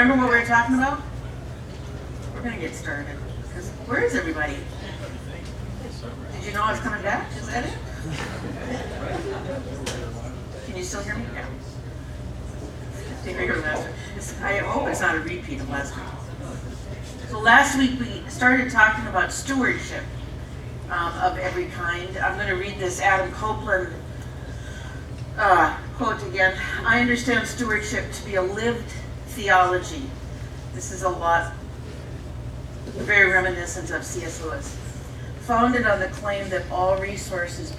remember what we were talking about? We're going to get started. Because where is everybody? Did you know I was coming back? Is that it? Can you still hear me? Yeah. I hope it's not a repeat of last week. So last week we started talking about stewardship of every kind. I'm going to read this Adam Copeland quote again. I understand stewardship to be a lived theology. This is a lot, very reminiscent of C.S. Lewis. Founded on the claim that all resources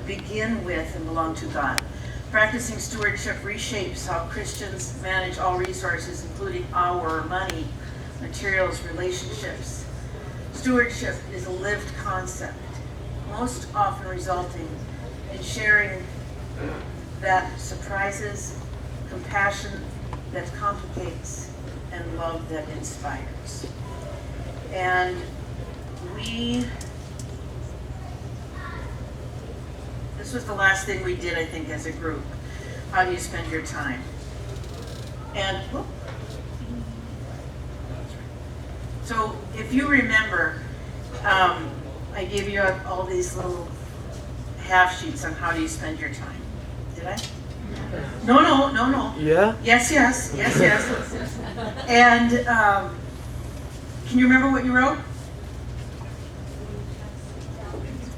begin with and belong to God. Practicing stewardship reshapes how Christians manage all resources, including our money, materials, relationships. Stewardship is a lived concept, most often resulting in sharing that surprises, compassion that complicates, and love that inspires. And this was the last thing we did, I think, as a group. How do you spend your time? And so if you remember, I gave you all these little half sheets on how do you spend your time. Did I? No. Yeah? Yes. And can you remember what you wrote?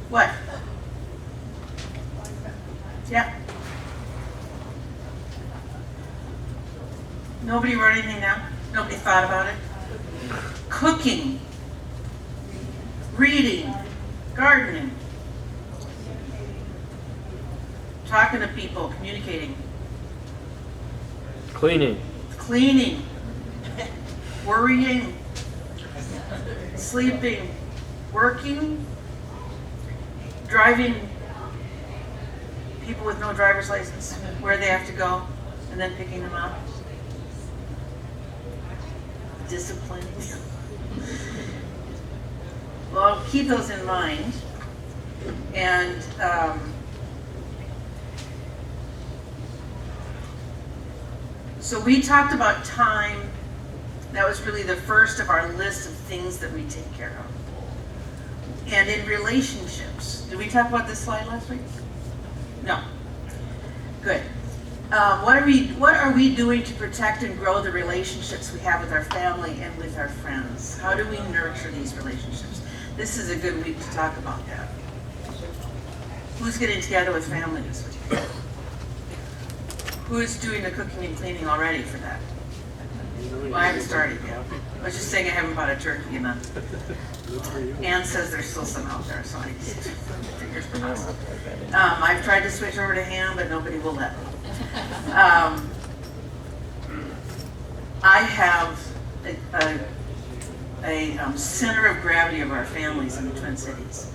What? Yeah. Nobody wrote anything down? Nobody thought about it? Cooking, reading, gardening, talking to people, communicating, Cleaning, worrying, sleeping, working, driving people with no driver's license where they have to go and then picking them up. Discipline. Well, keep those in mind. And so we talked about time. That was really the first of our list of things that we take care of. And in relationships, did we talk about this slide last week? No. Good. What are we doing to protect and grow the relationships we have with our family and with our friends? How do we nurture these relationships? This is a good week to talk about that. Who's getting together with family this week? Who's doing the cooking and cleaning already for that? Well, I haven't started yet. I was just saying I haven't bought a turkey and Ann says there's still some out there, so I just fingers crossed. I've tried to switch over to ham, but nobody will let me. I have a center of gravity of our families in the Twin Cities.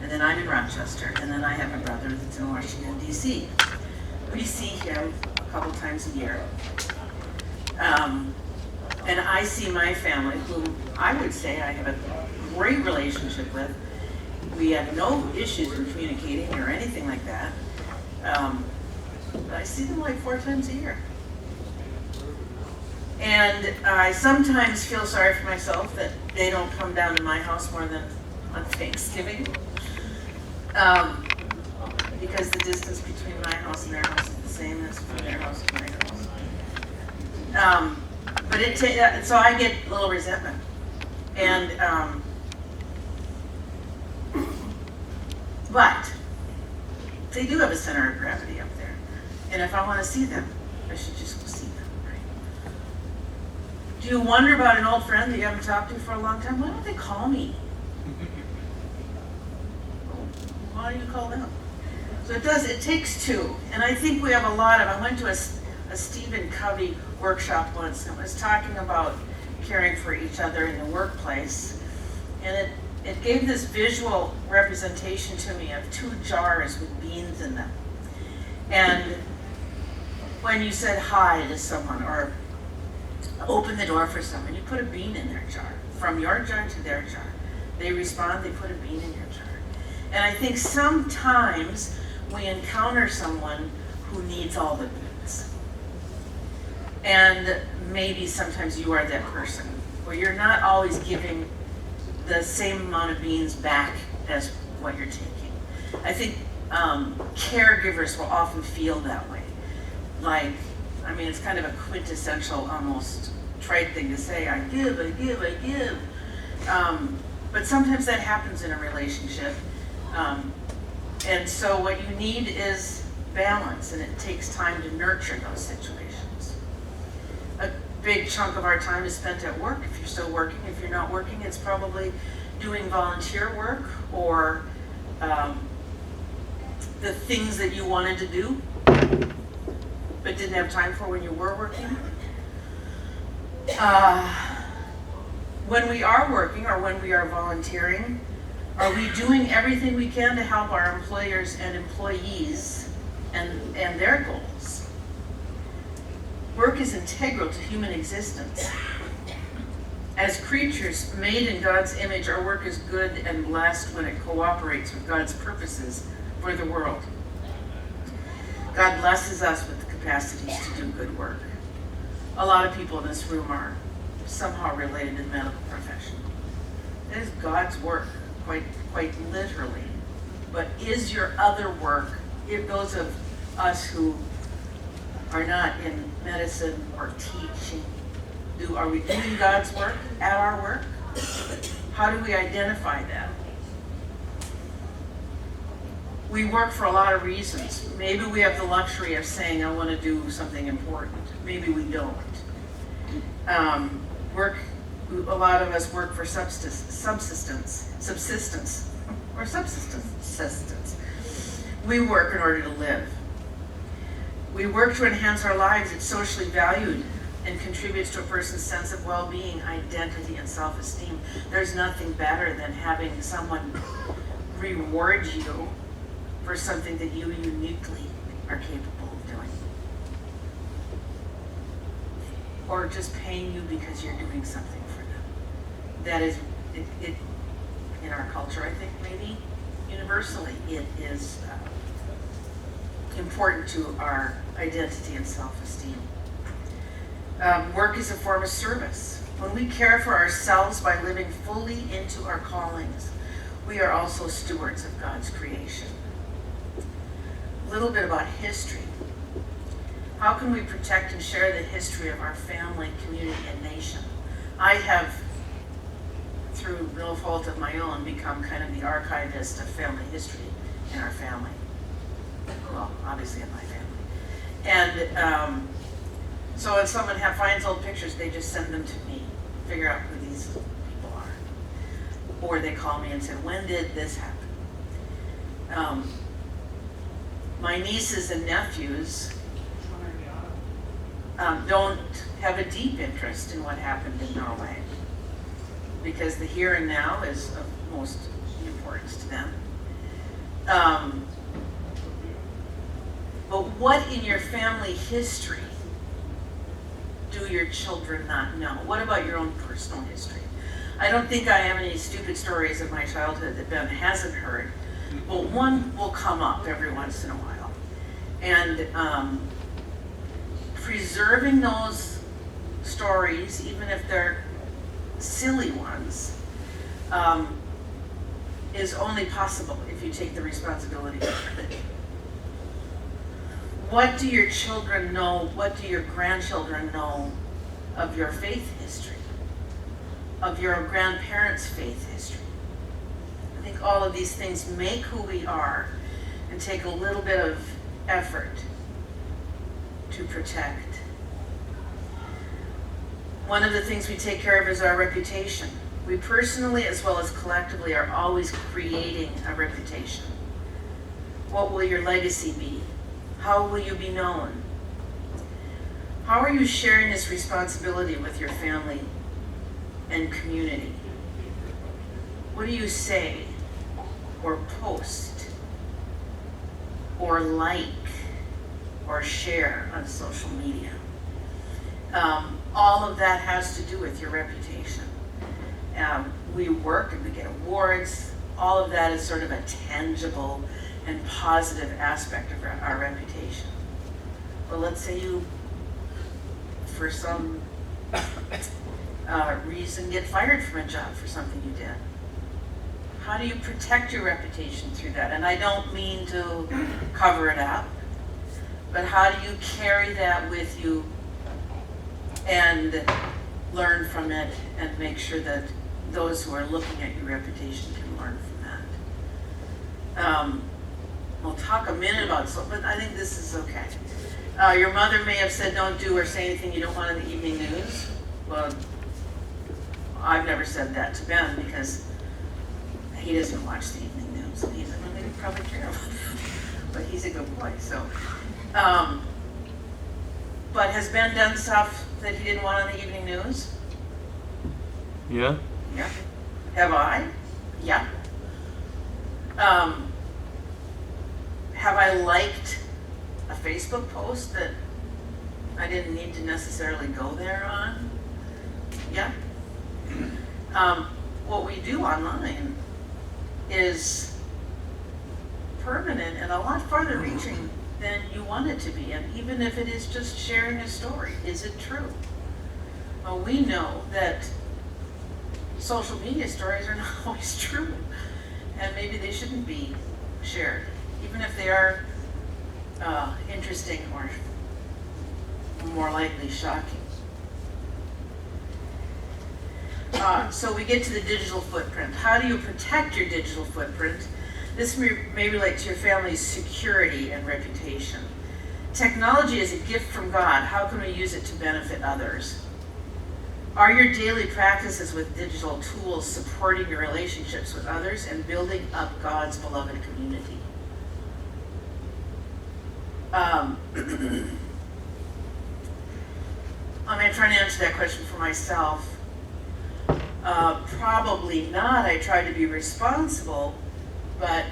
And then I'm in Rochester, and then I have a brother that's in Washington, D.C. We see him a couple times a year. And I see my family, who I would say I have a great relationship with. We have no issues in communicating or anything like that. But I see them like 4 times a year. And I sometimes feel sorry for myself that they don't come down to my house more than on Thanksgiving. Because the distance between my house and their house is the same as from their house to my house. But so I get a little resentment. And but they do have a center of gravity up there. And if I want to see them, I should just go see them, right? Do you wonder about an old friend that you haven't talked to for a long time? Why don't they call me? Why do you call them? So it takes two. And I think we have a lot of, I went to a Stephen Covey workshop once, and it was talking about caring for each other in the workplace. And it gave this visual representation to me of 2 jars with beans in them. And when you said hi to someone or open the door for someone, you put a bean in their jar, from your jar to their jar. They respond, they put a bean in your jar. And I think sometimes we encounter someone who needs all the beans. And maybe sometimes you are that person where you're not always giving the same amount of beans back as what you're taking. I think caregivers will often feel that way. Like, I mean, it's kind of a quintessential, almost trite thing to say, I give, I give, I give. But sometimes that happens in a relationship. And so what you need is balance, and it takes time to nurture those situations. A big chunk of our time is spent at work. If you're still working, if you're not working, it's probably doing volunteer work or the things that you wanted to do but didn't have time for when you were working. When we are working or when we are volunteering, are we doing everything we can to help our employers and employees and their goals? Work is integral to human existence. As creatures made in God's image, our work is good and blessed when it cooperates with God's purposes for the world. God blesses us with the capacities to do good work. A lot of people in this room are somehow related to the medical profession. It is God's work, quite literally. But is your other work, if those of us who are not in medicine or teaching, are we doing God's work at our work? How do we identify that? We work for a lot of reasons. Maybe we have the luxury of saying, I want to do something important. Maybe we don't. A lot of us work for subsistence. We work in order to live. We work to enhance our lives. It's socially valued and contributes to a person's sense of well-being, identity, and self-esteem. There's nothing better than having someone reward you for something that you uniquely are capable of doing. Or just paying you because you're doing something for them. That is, it in our culture, I think maybe universally, it is important to our identity and self-esteem. Work is a form of service. When we care for ourselves by living fully into our callings, we are also stewards of God's creation. A little bit about history. How can we protect and share the history of our family, community, and nation? I have, through no fault of my own, become kind of the archivist of family history in our family. Well, obviously in my family. And so when someone finds old pictures, they just send them to me, figure out who these people are. Or they call me and say, when did this happen? My nieces and nephews don't have a deep interest in what happened in Norway because the here and now is of most importance to them. But what in your family history do your children not know? What about your own personal history? I don't think I have any stupid stories of my childhood that Ben hasn't heard, but one will come up every once in a while. And preserving those stories, even if they're silly ones, is only possible if you take the responsibility for it. What do your children know? What do your grandchildren know of your faith history? Of your grandparents' faith history? I think all of these things make who we are and take a little bit of effort to protect. One of the things we take care of is our reputation. We personally as well as collectively are always creating a reputation. What will your legacy be? How will you be known? How are you sharing this responsibility with your family and community? What do you say or post or like or share on social media? All of that has to do with your reputation. We work and we get awards. All of that is sort of a tangible and positive aspect of our reputation. Well, let's say you for some reason get fired from a job for something you did? How do you protect your reputation through that? And I don't mean to cover it up, but how do you carry that with you and learn from it and make sure that those who are looking at your reputation can learn from that? We'll talk a minute about something, but I think this is okay. Your mother may have said don't do or say anything you don't want in the evening news. Well, I've never said that to Ben because he doesn't watch the evening news. And he doesn't really probably care about it, but he's a good boy. So, but has Ben done stuff that he didn't want on the evening news? Yeah. Yeah. Have I? Yeah. Have I liked a Facebook post that I didn't need to necessarily go there on? Yeah. What we do online is permanent and a lot farther reaching than you want it to be. And even if it is just sharing a story, is it true? Well, we know that social media stories are not always true, and maybe they shouldn't be shared, even if they are interesting or more likely shocking. So we get to the digital footprint. How do you protect your digital footprint? This may relate to your family's security and reputation. Technology is a gift from God. How can we use it to benefit others? Are your daily practices with digital tools supporting your relationships with others and building up God's beloved community? I'm going to try and answer that question for myself. Probably not. I try to be responsible, but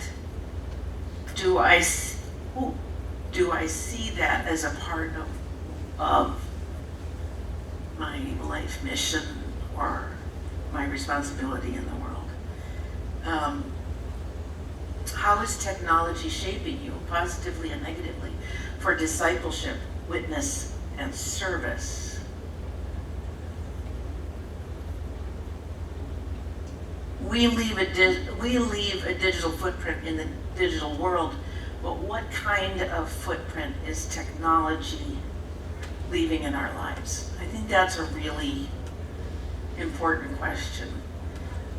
do I see that as a part of my life mission or my responsibility in the world? How is technology shaping you, positively and negatively, for discipleship, witness, and service? We leave a digital footprint in the digital world, but what kind of footprint is technology leaving in our lives? I think that's a really important question,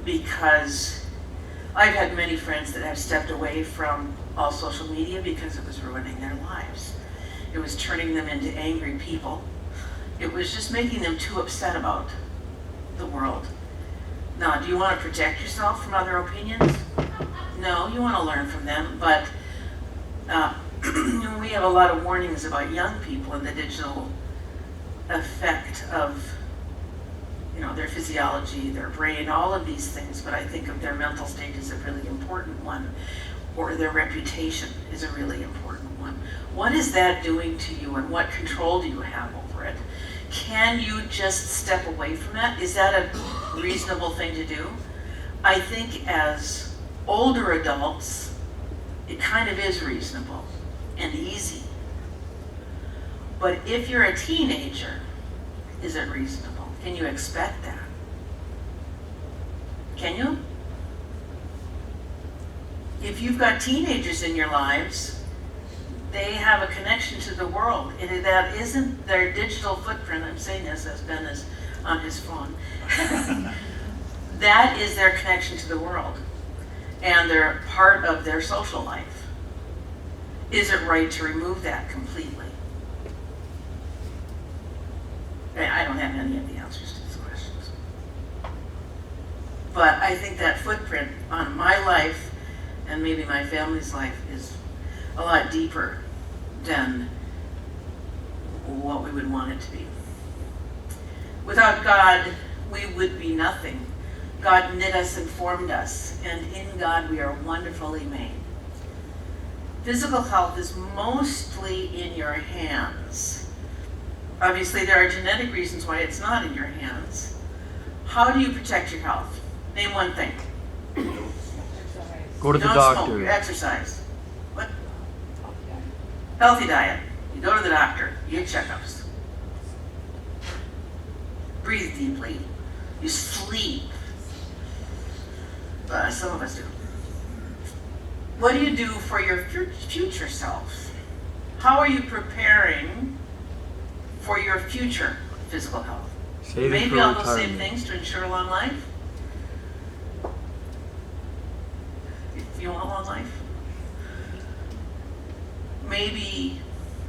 because I've had many friends that have stepped away from all social media because it was ruining their lives. It was turning them into angry people. It was just making them too upset about the world. Now, do you want to protect yourself from other opinions? No, you want to learn from them, but we have a lot of warnings about young people and the digital effect of, their physiology, their brain, all of these things, but I think of their mental state as a really important one, or their reputation is a really important one. What is that doing to you, and what control do you have over it? Can you just step away from that? Is that a reasonable thing to do? I think as older adults, it kind of is reasonable and easy. But if you're a teenager, is it reasonable? Can you expect that? Can you? If you've got teenagers in your lives, they have a connection to the world. And that isn't their digital footprint. I'm saying this as Ben is on his phone. That is their connection to the world. And they're part of their social life. Is it right to remove that completely? I don't have any of the answers to these questions. But I think that footprint on my life and maybe my family's life is a lot deeper than what we would want it to be. Without God, we would be nothing. God knit us and formed us, and in God we are wonderfully made. Physical health is mostly in your hands. Obviously, there are genetic reasons why it's not in your hands. How do you protect your health? Name one thing. Go to the Don't doctor. smoke, exercise. What? Healthy diet. You go to the doctor. You get checkups. breathe deeply, you sleep. Some of us do. What do you do for your future self? How are you preparing for your future physical health? Saving Maybe for all those same retirement. things to ensure a long life. If you want a long life. Maybe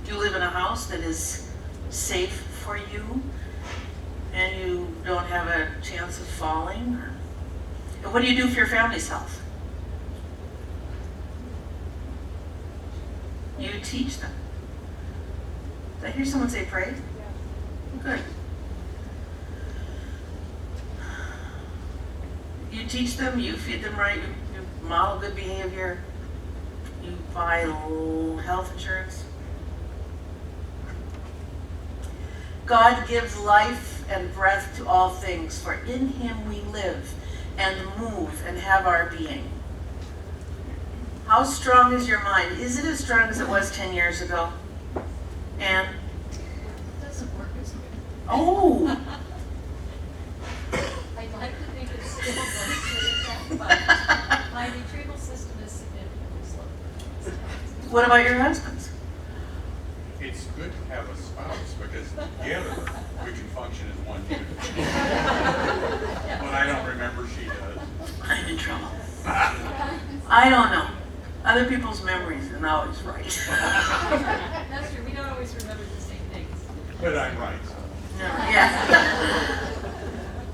you live in a house that is safe for you and you don't have a chance of falling. And what do you do for your family's health? You teach them. Did I hear someone say pray? Good. You teach them, you feed them right, you model good behavior, you buy health insurance. God gives life and breath to all things, for in him we live and move and have our being. How strong is your mind? Is it as strong as it was 10 years ago? And It doesn't work as good. oh, I'd like to think it's still going to but my retrieval system is significantly slow. what about your husbands? It's good to have a spouse because together we can function as one unit. But I don't remember she does. I'm in trouble. I don't know. Other people's memories are not always right. That's true, we don't always remember the same things. But I'm right.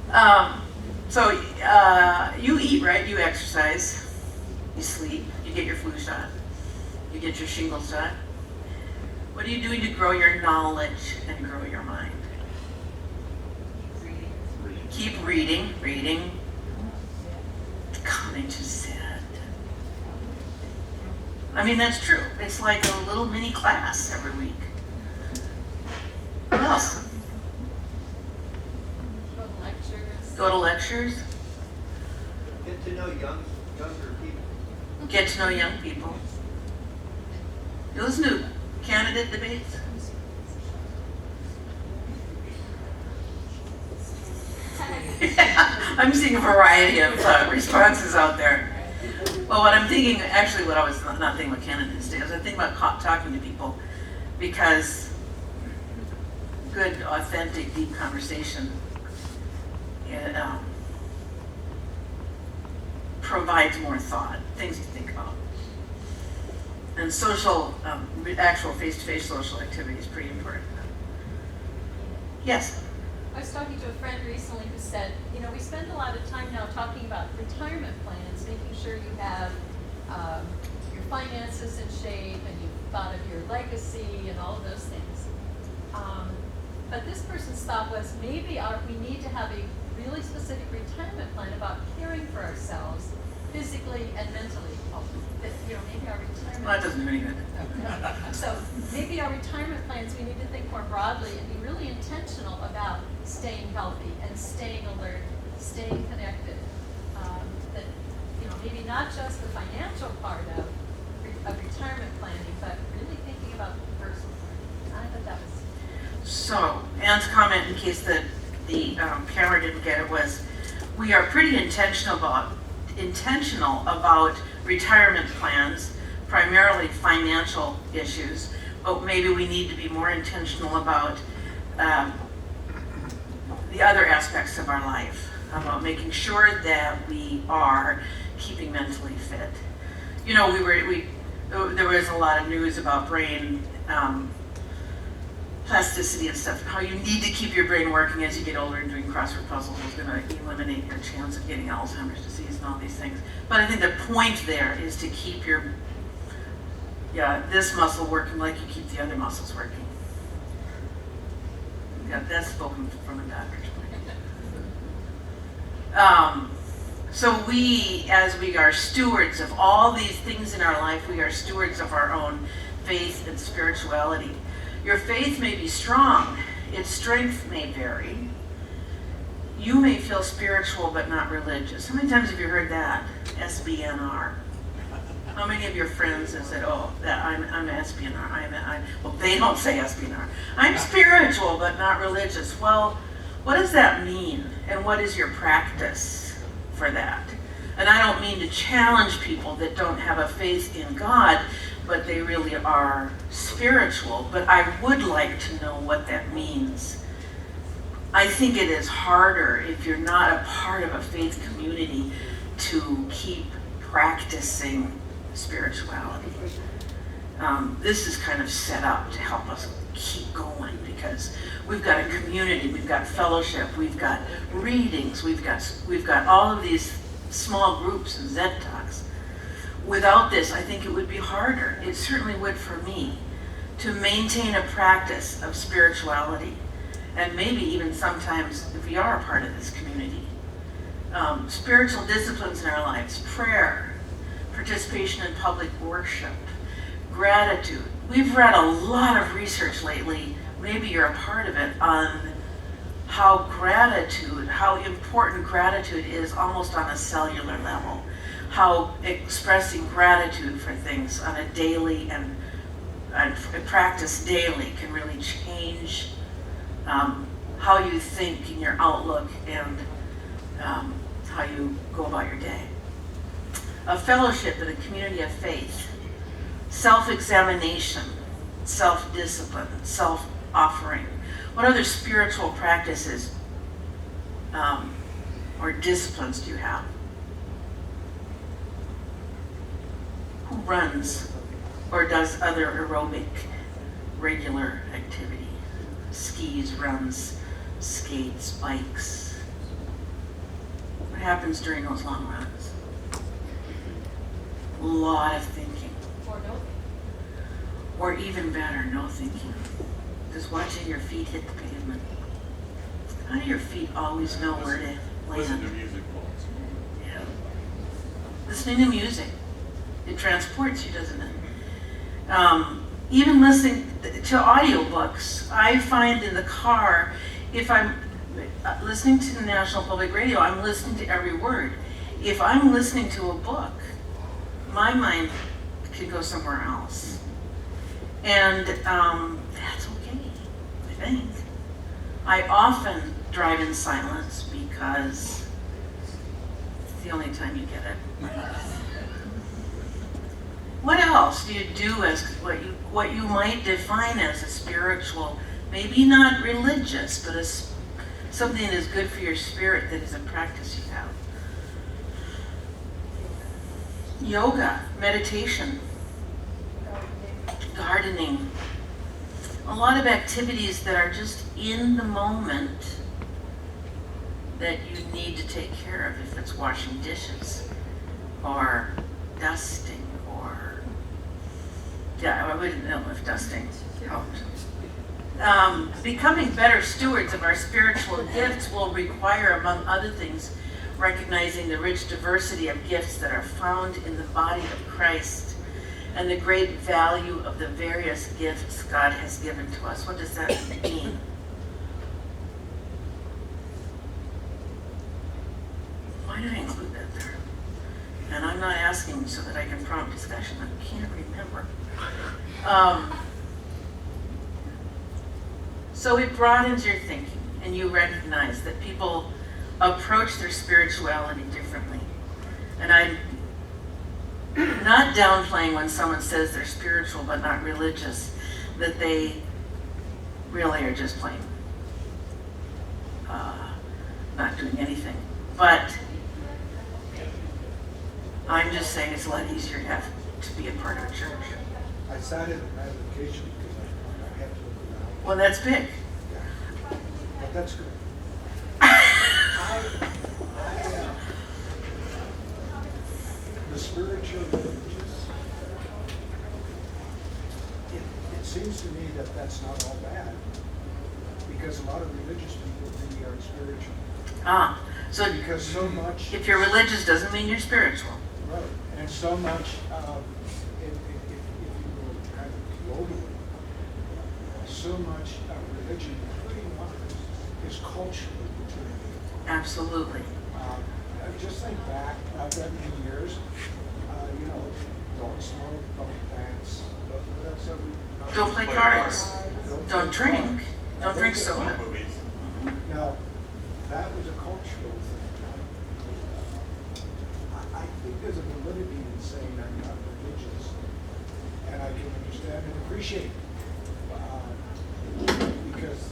Yeah. So you eat, right? You exercise. You sleep. You get your flu shot. You get your shingles shot. What are you doing to grow your knowledge and grow your mind? Keep reading. Coming to ZED. I mean, that's true. It's like a little mini class every week. What else? Go to lectures. Go to lectures. Get to know younger people. Get to know young people. You listen to candidate debates. I'm seeing a variety of responses out there. Well, what I'm thinking, actually what I was not thinking about candidates today, I was thinking about talking to people, because good, authentic, deep conversation provides more thought, things to think about. And social, actual face-to-face social activity is pretty important. Yes? I was talking to a friend recently who said, you know, we spend a lot of time now talking about retirement plans, making sure you have your finances in shape and you've thought of your legacy and all of those things. But this person's thought was maybe we need to have a really specific retirement plan about caring for ourselves physically and mentally. You know, maybe our retirement. Well, that doesn't do any good. So maybe our retirement plans, we need to think more broadly and be really intentional about staying healthy and staying alert, staying connected. That, you know, maybe not just the financial part of retirement planning, but really thinking about the personal part. I thought that was. So, Ann's comment, in case the camera didn't get it, was we are pretty intentional about retirement plans, primarily financial issues, but maybe we need to be more intentional about the other aspects of our life, about making sure that we are keeping mentally fit. You know, there was a lot of news about brain plasticity and stuff, how you need to keep your brain working as you get older, and doing crossword puzzles is going to eliminate your chance of getting Alzheimer's disease and all these things. But I think the point there is to keep this muscle working like you keep the other muscles working. Yeah, that's spoken from a doctor's point. So as we are stewards of all these things in our life, we are stewards of our own faith and spirituality. Your faith may be strong, its strength may vary. You may feel spiritual but not religious. How many times have you heard that? SBNR. How many of your friends have said, "Oh, that I'm SBNR"? Well, they don't say SBNR. I'm spiritual but not religious. Well, What does that mean? And what is your practice for that? And I don't mean to challenge people that don't have a faith in God, but they really are spiritual. But I would like to know what that means. I think it is harder if you're not a part of a faith community to keep practicing spirituality. This is kind of set up to help us keep going because we've got a community, we've got fellowship, we've got readings, we've got all of these small groups and ZED talks. Without this, I think it would be harder. It certainly would for me to maintain a practice of spirituality, and maybe even sometimes if we are a part of this community. Spiritual disciplines in our lives, prayer, participation in public worship, gratitude. We've read a lot of research lately, maybe you're a part of it, on how important gratitude is almost on a cellular level. How expressing gratitude for things on a daily and practice daily can really change how you think in your outlook and how you go about your day. A fellowship in a community of faith, self-examination, self-discipline, self-offering. What other spiritual practices or disciplines do you have? Who runs or does other aerobic regular activity? Skis, runs, skates, bikes. What happens during those long runs? A lot of thinking. Or no thinking. Or even better, no thinking. Just watching your feet hit the pavement. How do your feet always know where to Listen to land? music balls. Yeah. Listening to music. It transports you, doesn't it? Even listening to audiobooks. I find in the car, if I'm listening to the National Public Radio, I'm listening to every word. If I'm listening to a book, my mind could go somewhere else. And that's okay, I think. I often drive in silence because it's the only time you get it. What else do you do as what you might define as a spiritual, maybe not religious, but something that is good for your spirit that is a practice you have? Yoga, meditation, gardening, a lot of activities that are just in the moment that you need to take care of, if it's washing dishes or dusting or, yeah, I wouldn't know if dusting helped. Becoming better stewards of our spiritual gifts will require, among other things, recognizing the rich diversity of gifts that are found in the body of Christ and the great value of the various gifts God has given to us. What does that mean? Why did I include that there? And I'm not asking so that I can prompt discussion. I can't remember. So it broadens your thinking, and you recognize that people approach their spirituality differently. And I'm not downplaying when someone says they're spiritual but not religious, that they really are just plain not doing anything. But I'm just saying it's a lot easier to be a part of a church. I cited an application because I had to look around. Well, that's big. Yeah. But that's good. The spiritual religious, it seems to me that that's not all bad, because a lot of religious people think they are spiritual. So Because so much, if you're religious doesn't mean you're spiritual. right, and so much, if you go kind of globally, so much of religion, including ours, is culturally determined. Absolutely. Just think back, I've read many years, don't smoke, don't dance, Don't play cards. Don't drink. Don't drink soda. Movies. Now, was a cultural thing. I think there's a validity in saying I'm not religious, and I can understand and appreciate because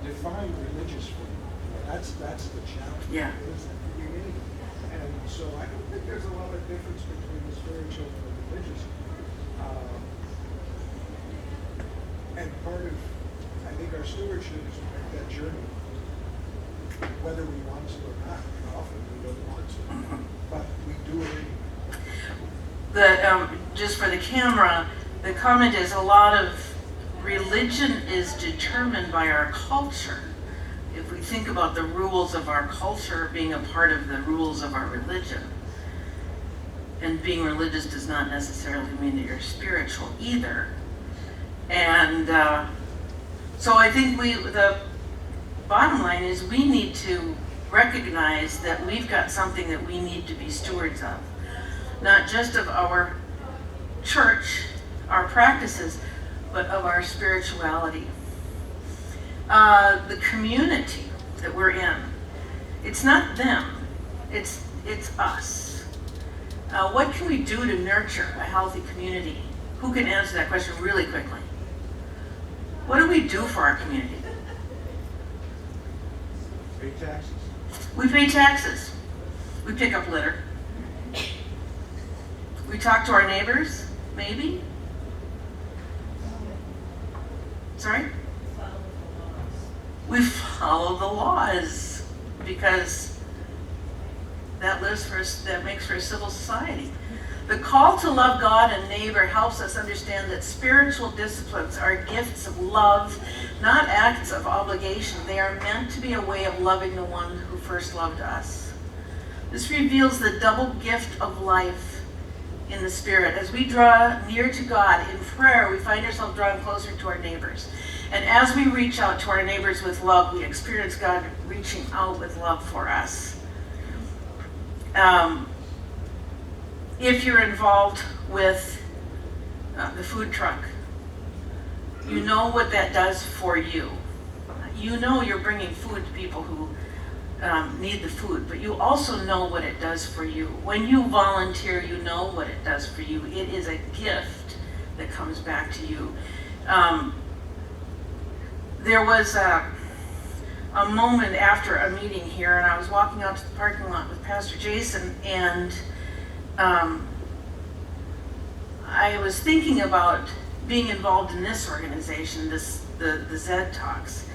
define religious for me. That's the challenge. Yeah. Is at the beginning. And so I don't think there's a lot of difference between the spiritual and the religious. And part of, I think our stewardship is to make that journey, whether we want to or not. Often we don't want to, but we do it anyway. Just for the camera, the comment is a lot of religion is determined by our culture. If we think about the rules of our culture being a part of the rules of our religion, and being religious does not necessarily mean that you're spiritual either. And so I think the bottom line is we need to recognize that we've got something that we need to be stewards of, not just of our church, our practices, but of our spirituality. The community that we're in, it's not them, it's us. What can we do to nurture a healthy community? Who can answer that question really quickly? What do we do for our community? Pay taxes. We pay taxes. We pick up litter. We talk to our neighbors, maybe? Sorry? We follow the laws because that makes for a civil society. The call to love God and neighbor helps us understand that spiritual disciplines are gifts of love, not acts of obligation. They are meant to be a way of loving the one who first loved us. This reveals the double gift of life in the Spirit. As we draw near to God in prayer, we find ourselves drawing closer to our neighbors. And as we reach out to our neighbors with love, we experience God reaching out with love for us. If you're involved with the food truck, you know what that does for you. You know you're bringing food to people who need the food, but you also know what it does for you. When you volunteer, you know what it does for you. It is a gift that comes back to you. There was a moment after a meeting here, and I was walking out to the parking lot with Pastor Jason, and I was thinking about being involved in this organization, the ZED talks,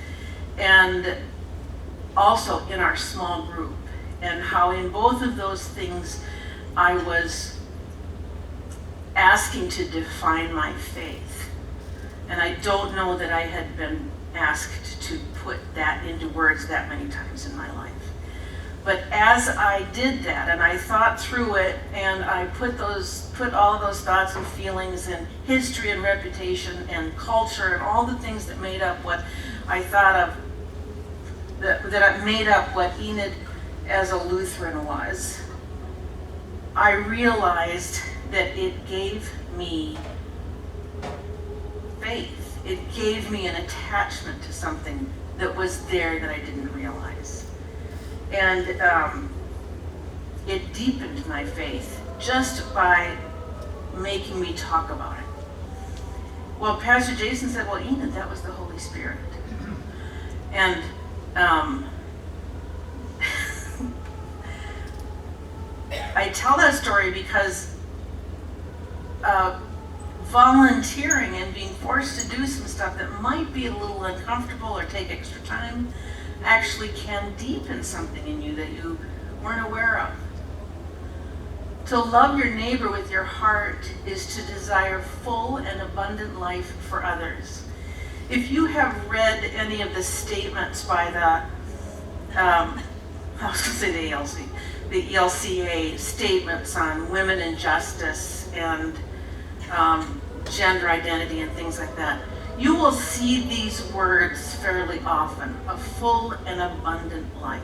and also in our small group, and how in both of those things I was asking to define my faith. And I don't know that I had been asked to put that into words that many times in my life. But as I did that, and I thought through it, and I put all of those thoughts and feelings and history and reputation and culture and all the things that made up what I thought of, that made up what Enid as a Lutheran was, I realized that it gave me faith. It gave me an attachment to something that was there that I didn't realize. And it deepened my faith just by making me talk about it. Well, Pastor Jason said, well, Enid, that was the Holy Spirit. And I tell that story because volunteering and being forced to do some stuff that might be a little uncomfortable or take extra time actually can deepen something in you that you weren't aware of. To love your neighbor with your heart is to desire full and abundant life for others. If you have read any of the statements by the ELCA statements on women and justice and gender identity and things like that, you will see these words fairly often: a full and abundant life.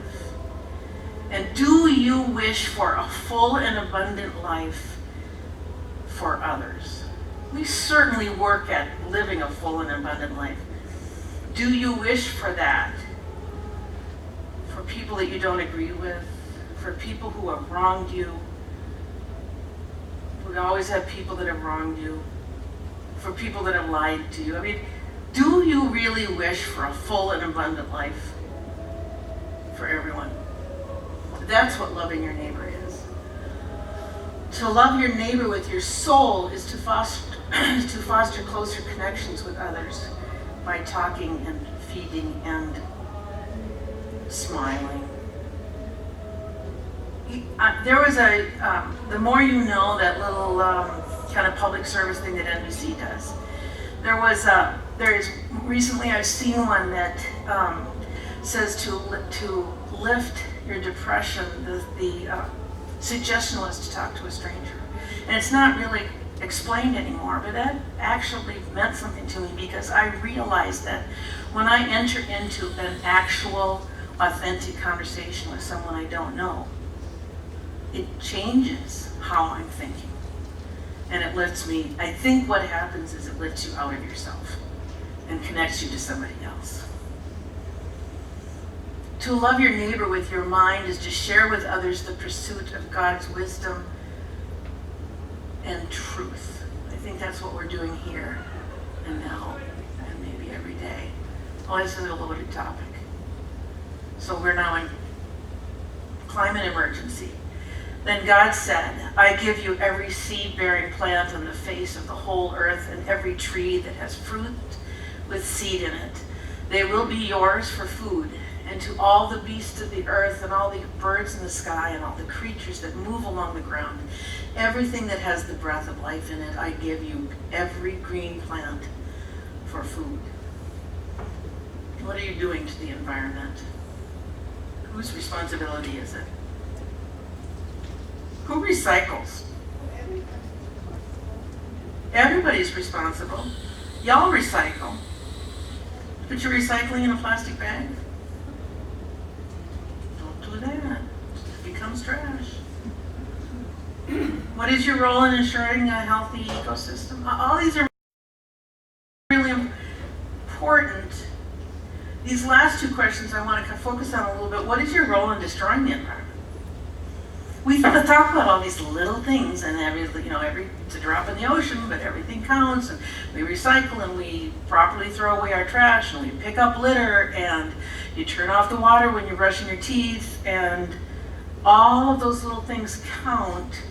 And do you wish for a full and abundant life for others? We certainly work at living a full and abundant life. Do you wish for that for people that you don't agree with, for people who have wronged you. We always have people that have wronged you, for people that have lied to you. I mean, do you really wish for a full and abundant life for everyone? That's what loving your neighbor is. To love your neighbor with your soul is to foster closer connections with others by talking and feeding and smiling. There was the More You Know, that little kind of public service thing that NBC does. Recently I've seen one that says to lift your depression, the suggestion was to talk to a stranger. And it's not really explained anymore, but that actually meant something to me, because I realized that when I enter into an actual, authentic conversation with someone I don't know, it changes how I'm thinking. And it lifts me. I think what happens is it lifts you out of yourself and connects you to somebody else. To love your neighbor with your mind is to share with others the pursuit of God's wisdom and truth. I think that's what we're doing here and now, and maybe every day. Oh, this is a loaded topic. So we're now in climate emergency. Then God said, I give you every seed-bearing plant on the face of the whole earth, and every tree that has fruit with seed in it. They will be yours for food. And to all the beasts of the earth, and all the birds in the sky, and all the creatures that move along the ground, everything that has the breath of life in it, I give you every green plant for food. What are you doing to the environment? Whose responsibility is it? Who recycles? Everybody's responsible. Y'all recycle. But you're recycling in a plastic bag? Don't do that. It becomes trash. What is your role in ensuring a healthy ecosystem? All these are really important. These last two questions I want to focus on a little bit. What is your role in destroying the environment? We talk about all these little things, and it's a drop in the ocean, but everything counts, and we recycle, and we properly throw away our trash, and we pick up litter, and you turn off the water when you're brushing your teeth, and all of those little things count.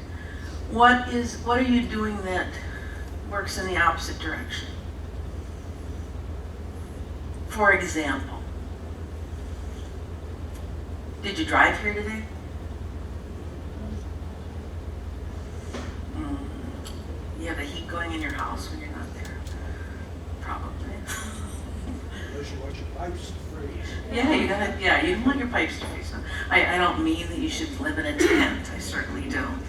What are you doing that works in the opposite direction? For example, did you drive here today? You have the heat going in your house when you're not there? Probably. Unless you want your pipes to freeze. Yeah, you don't want your pipes to freeze. I don't mean that you should live in a tent. I certainly don't.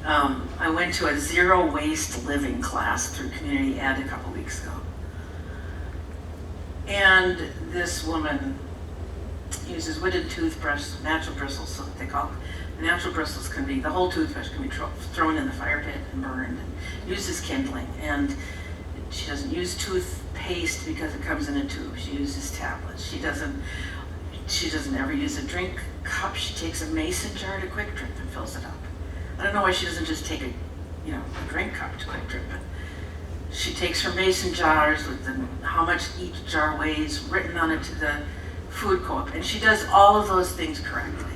I went to a zero waste living class through Community Ed a couple weeks ago. And this woman uses wooden toothbrush, natural bristles, so that they call it. The natural bristles can be, the whole toothbrush can be thrown in the fire pit and burned, and uses kindling. And she doesn't use toothpaste because it comes in a tube. She uses tablets. She doesn't ever use a drink cup. She takes a mason jar to Quick Trip and fills it up. I don't know why she doesn't just take a drink cup to Quick Trip, but she takes her mason jars with how much each jar weighs written on it to the food co-op, and she does all of those things correctly.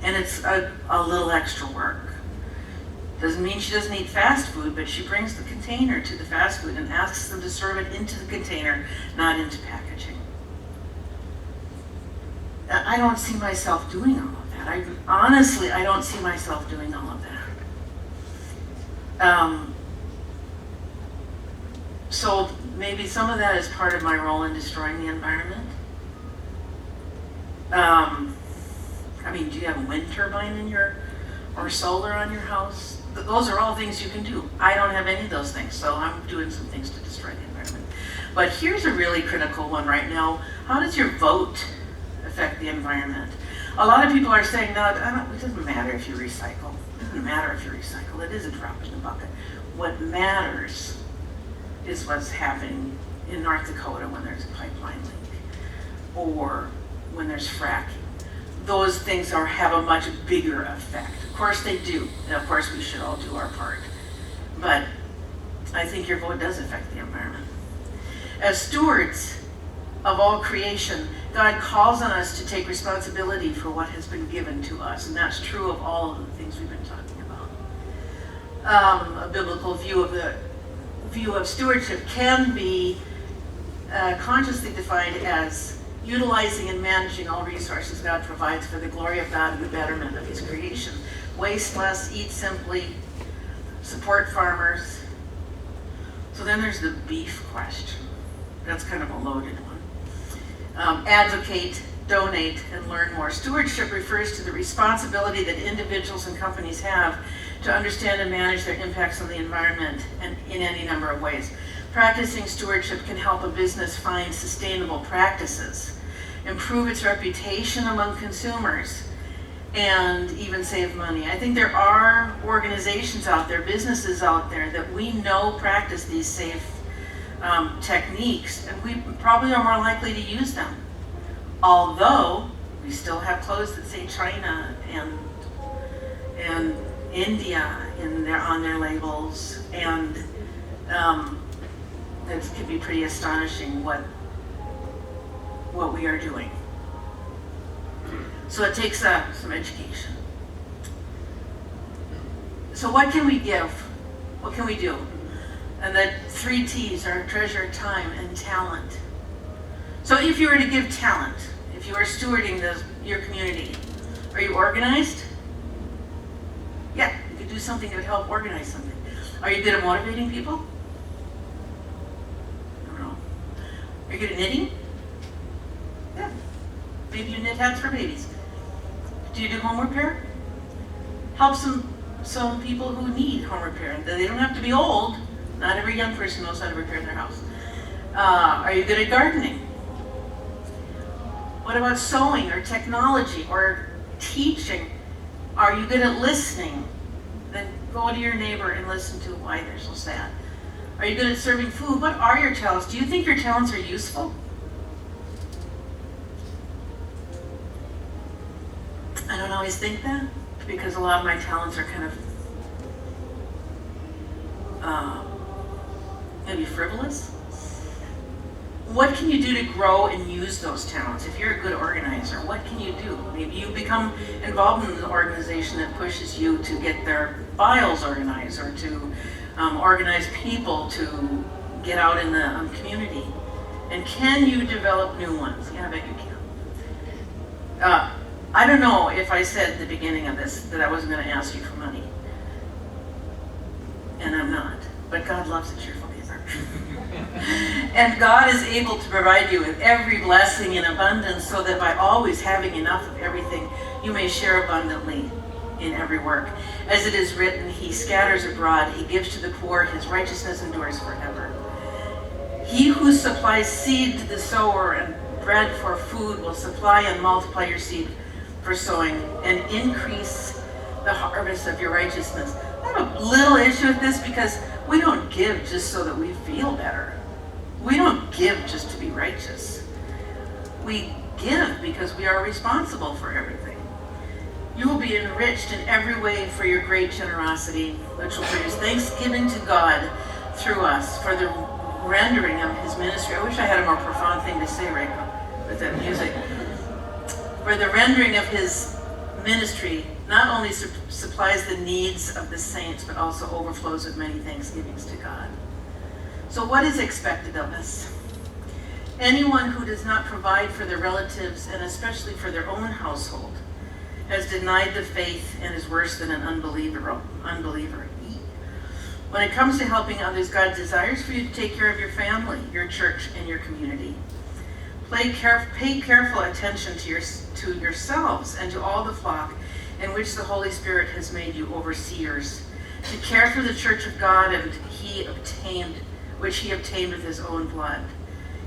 And it's a little extra work. Doesn't mean she doesn't eat fast food, but she brings the container to the fast food and asks them to serve it into the container, not into packaging. I don't see myself doing all of that. I don't see myself doing all of that. So maybe some of that is part of my role in destroying the environment. Do you have a wind turbine or solar on your house? Those are all things you can do. I don't have any of those things, so I'm doing some things to destroy the environment. But here's a really critical one right now. How does your vote affect the environment? A lot of people are saying, no, it doesn't matter if you recycle. It doesn't matter if you recycle. It is a drop in the bucket. What matters is what's happening in North Dakota when there's a pipeline leak, or when there's fracking, those things have a much bigger effect. Of course they do, and of course we should all do our part. But I think your vote does affect the environment. As stewards of all creation, God calls on us to take responsibility for what has been given to us, and that's true of all of the things we've been talking about. A biblical view of stewardship can be consciously defined as utilizing and managing all resources God provides for the glory of God and the betterment of His creation. Waste less, eat simply, support farmers. So then there's the beef question. That's kind of a loaded one. Advocate, donate, and learn more. Stewardship refers to the responsibility that individuals and companies have to understand and manage their impacts on the environment and in any number of ways. Practicing stewardship can help a business find sustainable practices, improve its reputation among consumers, and even save money. I think there are organizations out there, businesses out there that we know practice these safe techniques, and we probably are more likely to use them. Although we still have clothes that say China and India on their labels, and it can be pretty astonishing what we are doing. So it takes some education. So what can we give? What can we do? And the 3 T's are treasure, time, and talent. So if you were to give talent, if you were stewarding your community, are you organized? Yeah, you could do something that would help organize something. Are you good at motivating people? I don't know. Are you good at knitting? Yeah. Maybe you knit hats for babies. Do you do home repair? Help some people who need home repair. They don't have to be old. Not every young person knows how to repair their house. Are you good at gardening? What about sewing or technology or teaching? Are you good at listening? Then go to your neighbor and listen to why they're so sad. Are you good at serving food? What are your talents? Do you think your talents are useful? I don't always think that, because a lot of my talents are kind of maybe frivolous. What can you do to grow and use those talents? If you're a good organizer, what can you do? Maybe you become involved in an organization that pushes you to get their files organized, or to organize people to get out in the community. And can you develop new ones? Yeah, I bet you can. I don't know if I said at the beginning of this that I wasn't going to ask you for money. And I'm not. But God loves a cheerful giver. And God is able to provide you with every blessing in abundance, so that by always having enough of everything, you may share abundantly in every work. As it is written, He scatters abroad, He gives to the poor, His righteousness endures forever. He who supplies seed to the sower and bread for food will supply and multiply your seed for sowing and increase the harvest of your righteousness. I have a little issue with this, because we don't give just so that we feel better. We don't give just to be righteous. We give because we are responsible for everything. You will be enriched in every way for your great generosity, which will produce thanksgiving to God through us for the rendering of His ministry. I wish I had a more profound thing to say right now with that music. For the rendering of His ministry not only supplies the needs of the saints, but also overflows with many thanksgivings to God. So what is expected of us? Anyone who does not provide for their relatives, and especially for their own household, has denied the faith and is worse than an unbeliever. When it comes to helping others, God desires for you to take care of your family, your church, and your community. Pay careful attention to yourselves and to all the flock in which the Holy Spirit has made you overseers, to care for the church of God, and which He obtained with His own blood.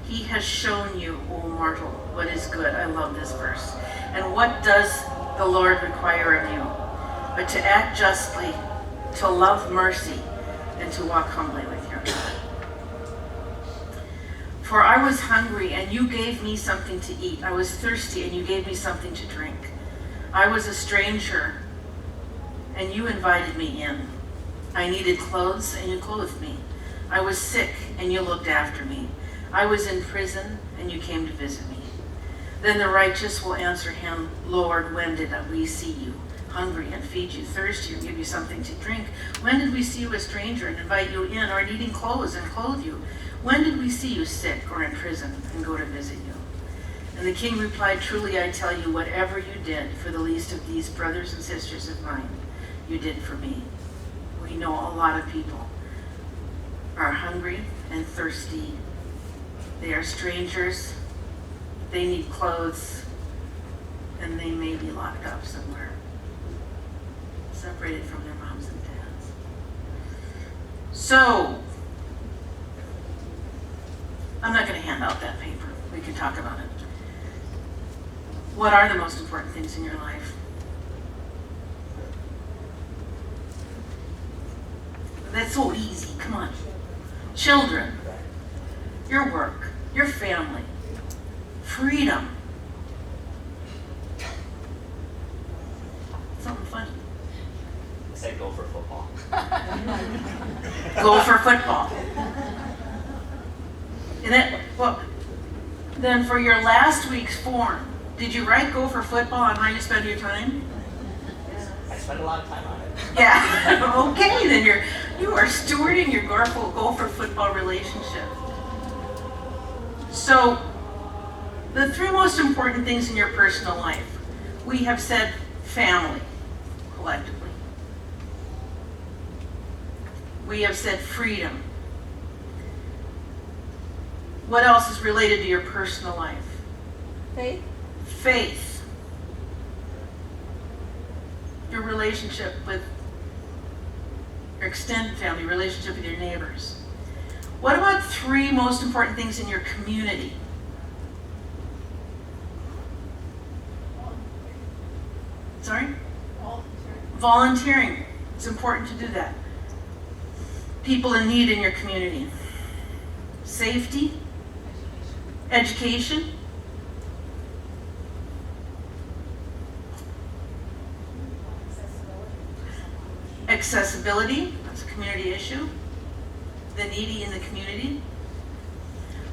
He has shown you, O mortal, what is good. I love this verse. And what does the Lord require of you? But to act justly, to love mercy, and to walk humbly with your God. For I was hungry, and you gave me something to eat. I was thirsty, and you gave me something to drink. I was a stranger, and you invited me in. I needed clothes, and you clothed me. I was sick, and you looked after me. I was in prison, and you came to visit me. Then the righteous will answer him, Lord, when did we see you hungry and feed you, thirsty and give you something to drink? When did we see you a stranger and invite you in, or needing clothes and clothe you? When did we see you sick or in prison and go to visit you? And the king replied, truly I tell you, whatever you did for the least of these brothers and sisters of mine, you did for me. We know a lot of people are hungry and thirsty. They are strangers. They need clothes, and they may be locked up somewhere, separated from their moms and dads. So, I'm not going to hand out that paper. We can talk about it. What are the most important things in your life? That's so easy. Come on. Children, your work, your family, freedom. Something funny. Say go for football. Go for football. And then, well, then for your last week's form, did you write go for football on how you spend your time? I spend a lot of time on it. Yeah. Okay, then you are stewarding your go for football relationship. So, the three most important things in your personal life. We have said family, collectively. We have said freedom. What else is related to your personal life? Faith? Faith. Your relationship with your extended family, relationship with your neighbors. What about three most important things in your community? Sorry? Volunteering. It's important to do that. People in need in your community. Safety. Education. Accessibility. That's a community issue. The needy in the community.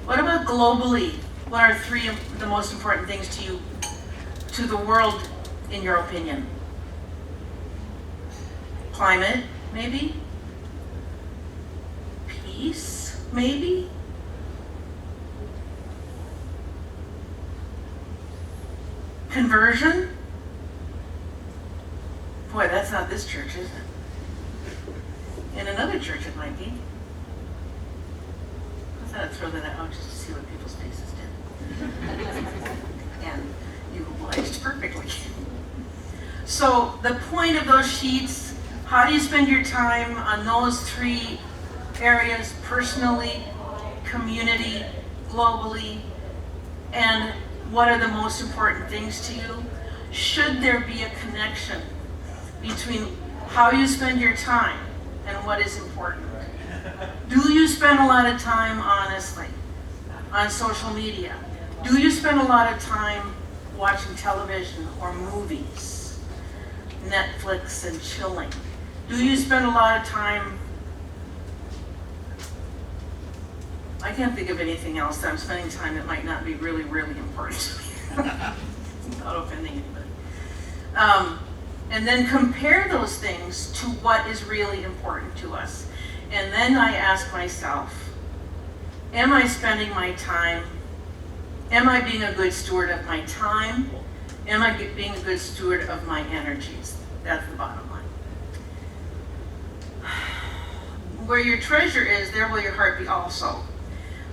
What about globally? What are three of the most important things to you, to the world, in your opinion? Climate, maybe? Peace, maybe? Conversion? Boy, that's not this church, is it? In another church it might be. I thought I'd throw that out just to see what people's faces did. And you obliged perfectly. So the point of those sheets, how do you spend your time on those three areas, personally, community, globally, and what are the most important things to you? Should there be a connection between how you spend your time and what is important? Do you spend a lot of time, honestly, on social media? Do you spend a lot of time watching television or movies, Netflix and chilling? Do you spend a lot of time, I can't think of anything else that I'm spending time that might not be really, really important to me. Without offending anybody. And then compare those things to what is really important to us. And then I ask myself, am I spending my time? Am I being a good steward of my time? Am I being a good steward of my energies? That's the bottom line. Where your treasure is, there will your heart be also.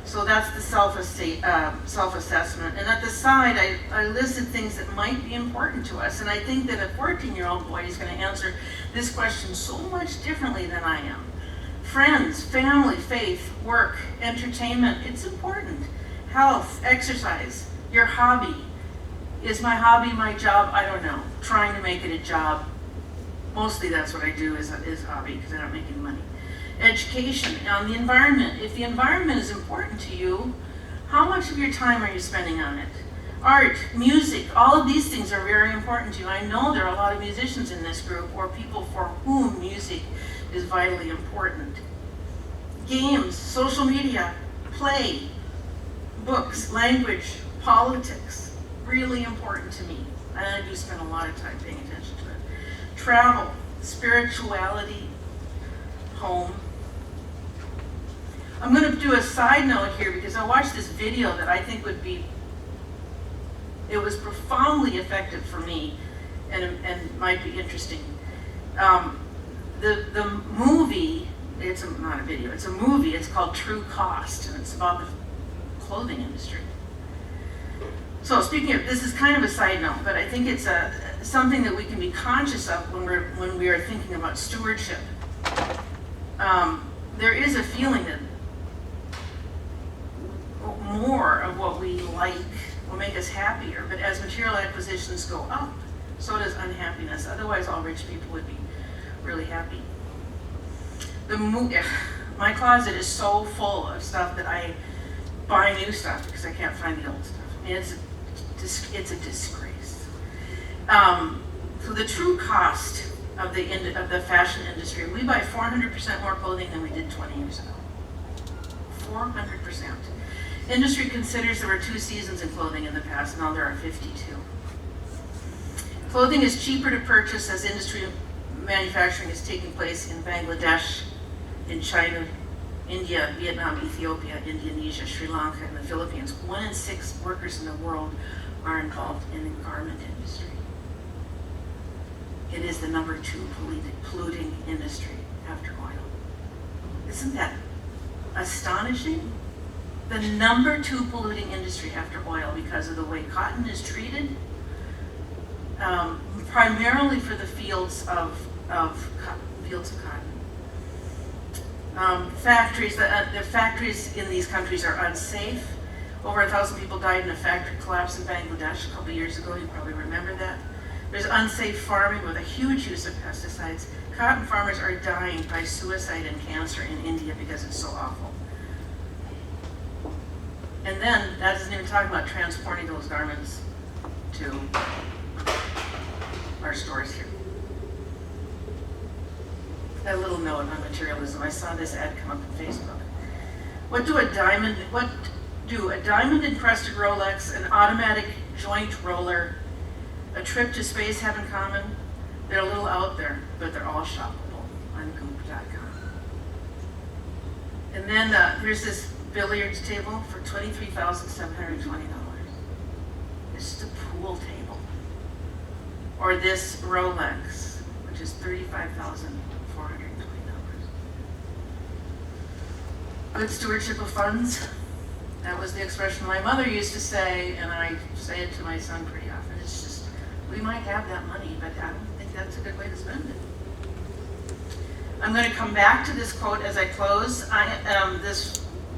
So that's the self-assessment. And at the side, I listed things that might be important to us. And I think that a 14-year-old boy is going to answer this question so much differently than I am. Friends, family, faith, work, entertainment, it's important. Health, exercise, your hobby. Is my hobby my job? I don't know. Trying to make it a job. Mostly that's what I do is hobby because I don't make any money. Education, on the environment. If the environment is important to you, how much of your time are you spending on it? Art, music, all of these things are very important to you. I know there are a lot of musicians in this group, or people for whom music is vitally important. Games, social media, play, books, language, politics, really important to me. And I do spend a lot of time paying attention to it. Travel, spirituality, home. I'm going to do a side note here because I watched this video that I think it was profoundly effective for me and might be interesting. The movie, not a video, it's a movie, it's called True Cost, and it's about the clothing industry. So speaking of, this is kind of a side note, but I think it's something that we can be conscious of when we are thinking about stewardship. There is a feeling that more of what we like will make us happier, but as material acquisitions go up, so does unhappiness. Otherwise, all rich people would be really happy. My closet is so full of stuff that I buy new stuff because I can't find the old stuff. I mean, it's a disgrace. So the true cost of the fashion industry, we buy 400% more clothing than we did 20 years ago. 400%. Industry considers there were 2 seasons in clothing in the past, now there are 52. Clothing is cheaper to purchase as industry manufacturing is taking place in Bangladesh, in China, India, Vietnam, Ethiopia, Indonesia, Sri Lanka, and the Philippines. 1 in 6 workers in the world are involved in the garment industry. It is the number 2 polluting industry after oil. Isn't that astonishing? The number 2 polluting industry after oil because of the way cotton is treated, primarily for the fields of cotton. The factories in these countries are unsafe. Over 1,000 people died in a factory collapse in Bangladesh a couple years ago. You probably remember that. There's unsafe farming with a huge use of pesticides. Cotton farmers are dying by suicide and cancer in India because it's so awful. And then, that doesn't even talk about transporting those garments to our stores here. A little note on materialism. I saw this ad come up on Facebook. What do a diamond encrusted Rolex, an automatic joint roller, a trip to space have in common? They're a little out there, but they're all shoppable on Goop.com. And then here's this billiards table for $23,720. This is a pool table. Or this Rolex, which is $35,420. Good stewardship of funds. That was the expression my mother used to say, and I say it to my son pretty often. It's just, we might have that money, but I don't think that's a good way to spend it. I'm going to come back to this quote as I close.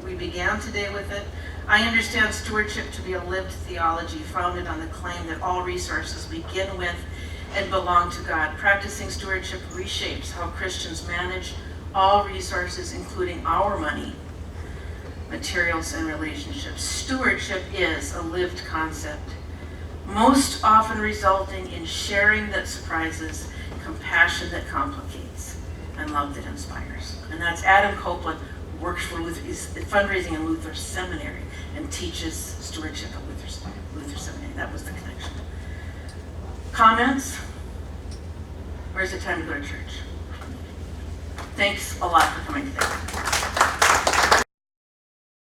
We began today with it. I understand stewardship to be a lived theology founded on the claim that all resources begin with and belong to God. Practicing stewardship reshapes how Christians manage all resources, including our money, materials, and relationships. Stewardship is a lived concept, most often resulting in sharing that surprises, compassion that complicates, and love that inspires. And that's Adam Copeland, works for Luther, is fundraising in Luther Seminary and teaches stewardship at Luther Seminary. That was the connection. Comments? Or is it time to go to church? Thanks a lot for coming today.